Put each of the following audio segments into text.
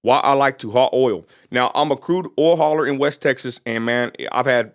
why I like to haul oil. Now, I'm a crude oil hauler in West Texas, and man, I've had,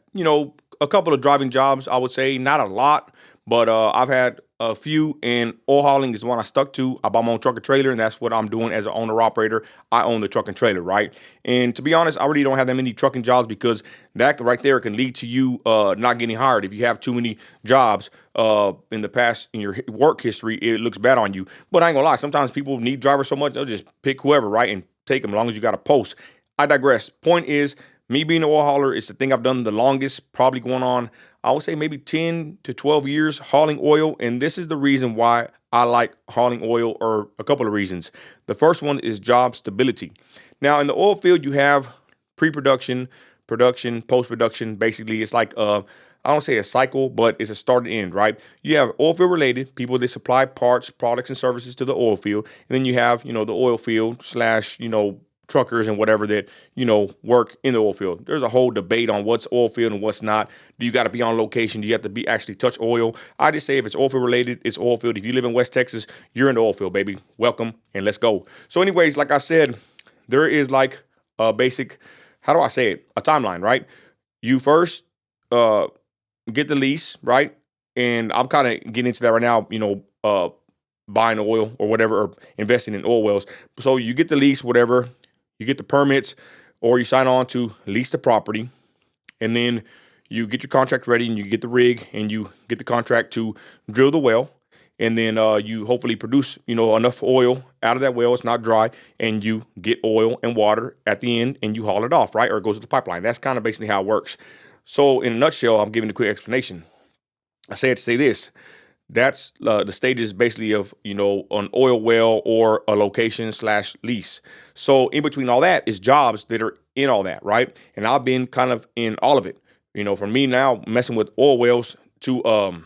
a couple of driving jobs, I would say, not a lot, but I've had a few, and oil hauling is the one I stuck to. I bought my own truck and trailer, and that's what I'm doing as an owner operator. I own the truck and trailer, right? And to be honest, I really don't have that many trucking jobs because that right there can lead to you not getting hired. If you have too many jobs in the past in your work history, it looks bad on you. But I ain't gonna lie, sometimes people need drivers so much they'll just pick whoever, right, and take them as long as you got a post. I digress. Point is, me being an oil hauler is the thing I've done the longest, probably going on, I would say maybe 10 to 12 years hauling oil. And this is the reason why I like hauling oil, or a couple of reasons. The first one is job stability. Now, in the oil field, you have pre-production, production, post-production. Basically, it's like I don't say a cycle, but it's a start and end, right? You have oil field related people that supply parts, products, and services to the oil field, and then you have the oil field slash truckers and whatever that work in the oil field. There's a whole debate on what's oil field and what's not. Do you got to be on location? Do you have to be actually touch oil? I just say if it's oil field related, it's oil field. If you live in West Texas, you're in the oil field, baby. Welcome, and let's go. So, anyways, like I said, there is like a basic, how do I say it? A timeline, right? You first get the lease, right? And I'm kind of getting into that right now, buying oil or whatever, or investing in oil wells. So you get the lease, whatever, you get the permits, or you sign on to lease the property, and then you get your contract ready, and you get the rig, and you get the contract to drill the well, and then you hopefully produce enough oil out of that well. It's not dry, and you get oil and water at the end, and you haul it off, right? Or it goes to the pipeline. That's kind of basically how it works. So in a nutshell, I'm giving a quick explanation. I say it to say this. That's the stages basically of an oil well or a location slash lease. So in between all that is jobs that are in all that, right? And I've been kind of in all of it. For me now, messing with oil wells to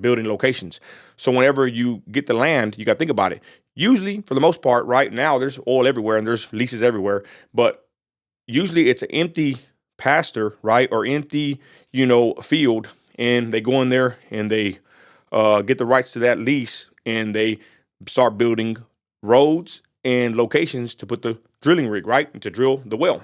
building locations. So whenever you get the land, you got to think about it. Usually, for the most part, right now there's oil everywhere and there's leases everywhere, but usually it's an empty pasture, right, or empty field, and they go in there and they get the rights to that lease, and they start building roads and locations to put the drilling rig, right, to drill the well.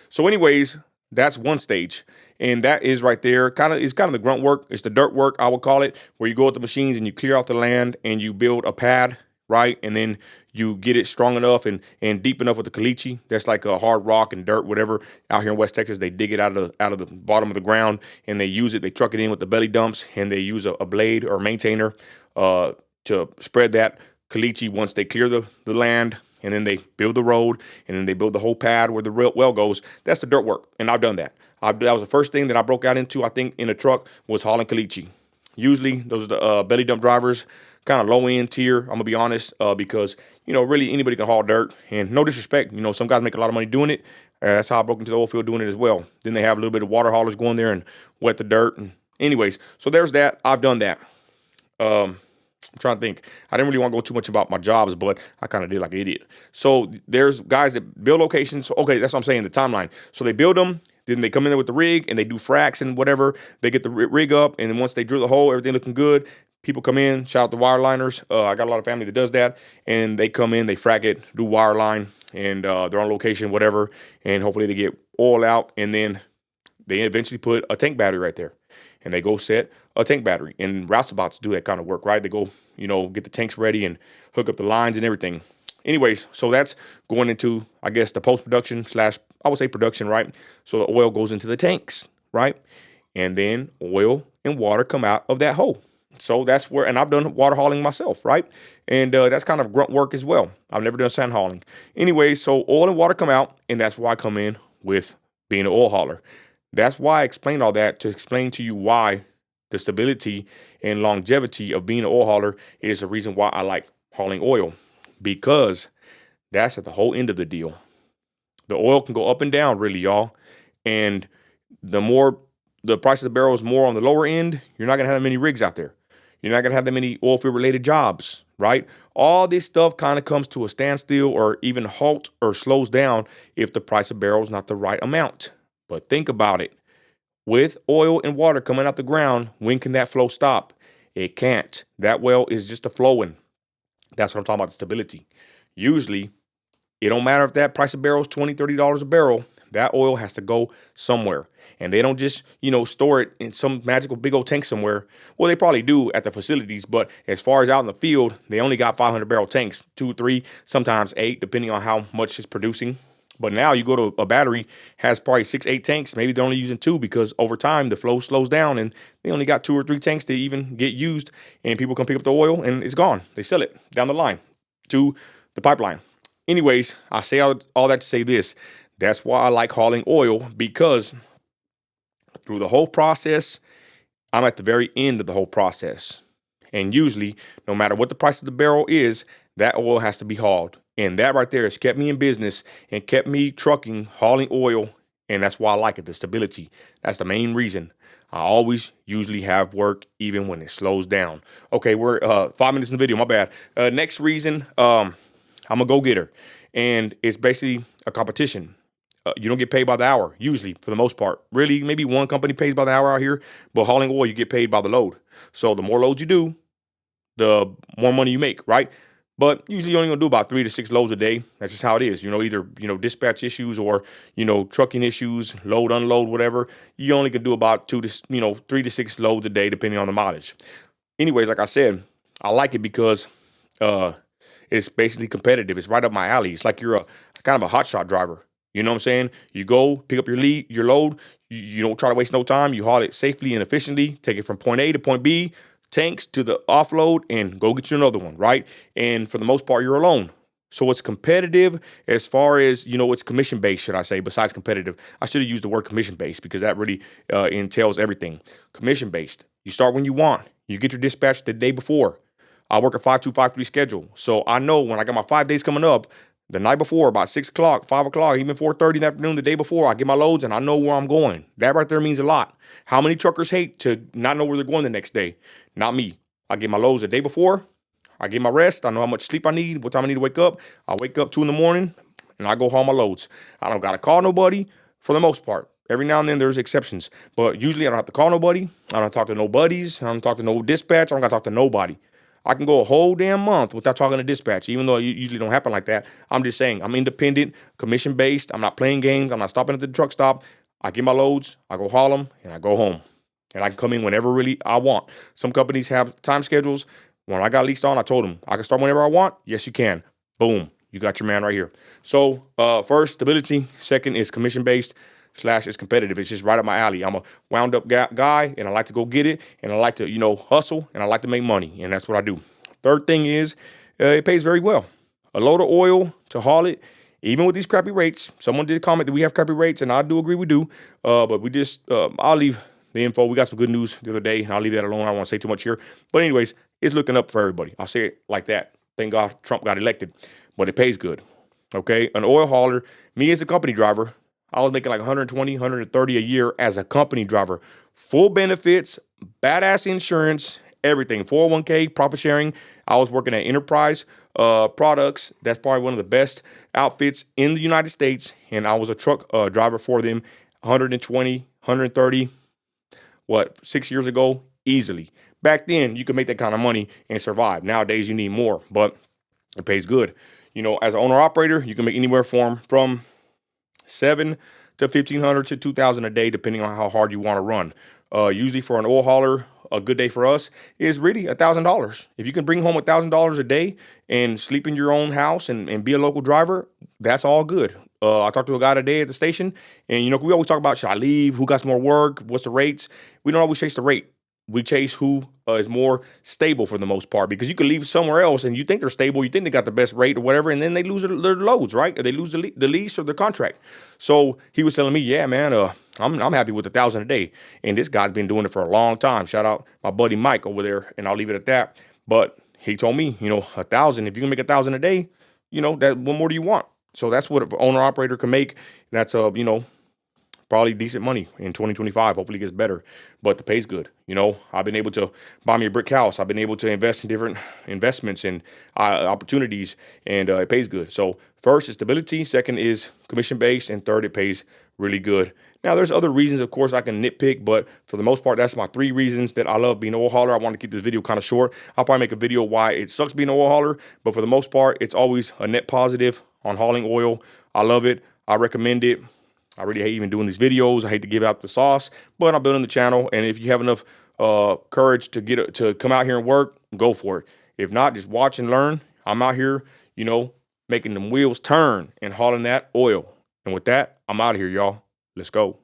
So anyways, that's one stage, and that is right there is kind of the grunt work. It's the dirt work, I would call it, where you go with the machines and you clear off the land and you build a pad, right, and then you get it strong enough and deep enough with the caliche. That's like a hard rock and dirt, whatever. Out here in West Texas, they dig it out of the bottom of the ground, and they use it. They truck it in with the belly dumps, and they use a blade or maintainer to spread that caliche once they clear the land, and then they build the road, and then they build the whole pad where the well goes. That's the dirt work, and I've done that. That was the first thing that I broke out into, I think, in a truck, was hauling caliche. Usually, those are the belly dump drivers, kind of low end tier. I'm gonna be honest, because really anybody can haul dirt, and no disrespect, some guys make a lot of money doing it. That's how I broke into the oil field doing it as well. Then they have a little bit of water haulers go in there and wet the dirt. And anyways, so there's that. I've done that. I'm trying to think. I didn't really want to go too much about my jobs, but I kind of did like an idiot. So there's guys that build locations. Okay, that's what I'm saying, the timeline. So they build them, then they come in there with the rig, and they do fracks and whatever. They get the rig up, and then once they drill the hole, everything looking good, people come in, shout out the wireliners. I got a lot of family that does that, and they come in, they frack it, do wireline, and they're on location, whatever, and hopefully they get oil out, and then they eventually put a tank battery right there, and they go set a tank battery. And roustabouts do that kind of work, right? They go, get the tanks ready and hook up the lines and everything. Anyways, so that's going into, I guess, the post-production slash, I would say, production, right? So the oil goes into the tanks, right? And then oil and water come out of that hole. So that's where, and I've done water hauling myself, right? And that's kind of grunt work as well. I've never done sand hauling. Anyways, so oil and water come out, and that's why I come in with being an oil hauler. That's why I explained all that, to explain to you why the stability and longevity of being an oil hauler is the reason why I like hauling oil, because that's at the whole end of the deal. The oil can go up and down, really, y'all. And the more the price of the barrel is more on the lower end, you're not going to have many rigs out there. You're not going to have that many oil field related jobs, right? All this stuff kind of comes to a standstill or even halt or slows down if the price of barrel is not the right amount. But think about it. With oil and water coming out the ground, when can that flow stop? It can't. That well is just a flowing. That's what I'm talking about, the stability. Usually, It don't matter if that price of barrel is $20, $30 a barrel. That oil has to go somewhere. And they don't just, store it in some magical big old tank somewhere. Well, they probably do at the facilities, but as far as out in the field, they only got 500 barrel tanks, 2, 3, sometimes 8, depending on how much it's producing. But now you go to a battery, has probably 6, 8 tanks. Maybe they're only using 2 because over time the flow slows down and they only got 2 or 3 tanks to even get used. And people come pick up the oil and it's gone. They sell it down the line to the pipeline. Anyways, I say all that to say this. That's why I like hauling oil, because through the whole process, I'm at the very end of the whole process. And usually, no matter what the price of the barrel is, that oil has to be hauled. And that right there has kept me in business and kept me trucking, hauling oil. And that's why I like it, the stability. That's the main reason. I always usually have work even when it slows down. Okay, we're 5 minutes in the video, my bad. Next reason, I'm a go-getter. And it's basically a competition. You don't get paid by the hour, usually, for the most part. Really, maybe one company pays by the hour out here, but hauling oil, you get paid by the load. So the more loads you do, the more money you make, right? But usually you're only gonna do about 3 to 6 loads a day. That's just how it is. Either, dispatch issues or, trucking issues, load, unload, whatever. You only can do about 3 to 6 loads a day, depending on the mileage. Anyways, like I said, I like it because it's basically competitive. It's right up my alley. It's like you're a kind of a hotshot driver. You know what I'm saying? You go pick up your load. You don't try to waste no time. You haul it safely and efficiently. Take it from point A to point B, tanks to the offload, and go get you another one, right? And for the most part, you're alone. So it's competitive as far as, it's commission-based, should I say, besides competitive. I should have used the word commission-based because that really entails everything. Commission-based. You start when you want. You get your dispatch the day before. I work a 5-2, 5-3 schedule. So I know when I got my 5 days coming up, the night before, about 6 o'clock, 5 o'clock, even 4:30 in the afternoon, the day before, I get my loads and I know where I'm going. That right there means a lot. How many truckers hate to not know where they're going the next day? Not me. I get my loads the day before. I get my rest. I know how much sleep I need, what time I need to wake up. I wake up 2 in the morning and I go haul my loads. I don't got to call nobody for the most part. Every now and then there's exceptions, but usually I don't have to call nobody. I don't talk to no buddies. I don't talk to no dispatch. I don't got to talk to nobody. I can go a whole damn month without talking to dispatch, even though it usually don't happen like that. I'm just saying, I'm independent, commission-based. I'm not playing games. I'm not stopping at the truck stop. I get my loads, I go haul them, and I go home. And I can come in whenever really I want. Some companies have time schedules. When I got leased on, I told them, I can start whenever I want. Yes, you can. Boom. You got your man right here. So first, stability. Second is commission-based / it's competitive. It's just right up my alley. I'm a wound up guy and I like to go get it and I like to, hustle and I like to make money. And that's what I do. Third thing is it pays very well. A load of oil to haul it, even with these crappy rates. Someone did comment that we have crappy rates and I do agree we do. But we just, I'll leave the info. We got some good news the other day and I'll leave that alone. I don't want to say too much here. But anyways, it's looking up for everybody. I'll say it like that. Thank God Trump got elected. But it pays good. Okay. An oil hauler, me as a company driver, I was making like 120, 130 a year as a company driver. Full benefits, badass insurance, everything. 401k, profit sharing. I was working at Enterprise Products. That's probably one of the best outfits in the United States. And I was a truck driver for them. 120, 130, 6 years ago? Easily. Back then, you could make that kind of money and survive. Nowadays, you need more, but it pays good. As an owner-operator, you can make anywhere from $700 to $1,500 to $2,000 a day, depending on how hard you want to run. Usually for an oil hauler, a good day for us is really $1,000. If you can bring home $1,000 a day and sleep in your own house and be a local driver, that's all good. I talked to a guy today at the station, and we always talk about, should I leave? Who got some more work? What's the rates? We don't always chase the rate. We chase who is more stable for the most part, because you could leave somewhere else and you think they're stable, you think they got the best rate or whatever, and then they lose their loads, right? Or they lose the lease or the contract. So he was telling me, yeah, man, I'm happy with $1,000 a day. And this guy's been doing it for a long time. Shout out my buddy Mike over there, and I'll leave it at that. But he told me, 1,000, if you can make 1,000 a day, that what more do you want? So that's what an owner operator can make. That's probably decent money in 2025. Hopefully it gets better, but the pay's good. I've been able to buy me a brick house. I've been able to invest in different investments and opportunities, and it pays good. So first is stability. Second is commission-based. And third, it pays really good. Now, there's other reasons, of course, I can nitpick, but for the most part, that's my 3 reasons that I love being an oil hauler. I want to keep this video kind of short. I'll probably make a video why it sucks being an oil hauler, but for the most part, it's always a net positive on hauling oil. I love it. I recommend it. I really hate even doing these videos. I hate to give out the sauce, but I'm building the channel. And if you have enough courage to come out here and work, go for it. If not, just watch and learn. I'm out here, making them wheels turn and hauling that oil. And with that, I'm out of here, y'all. Let's go.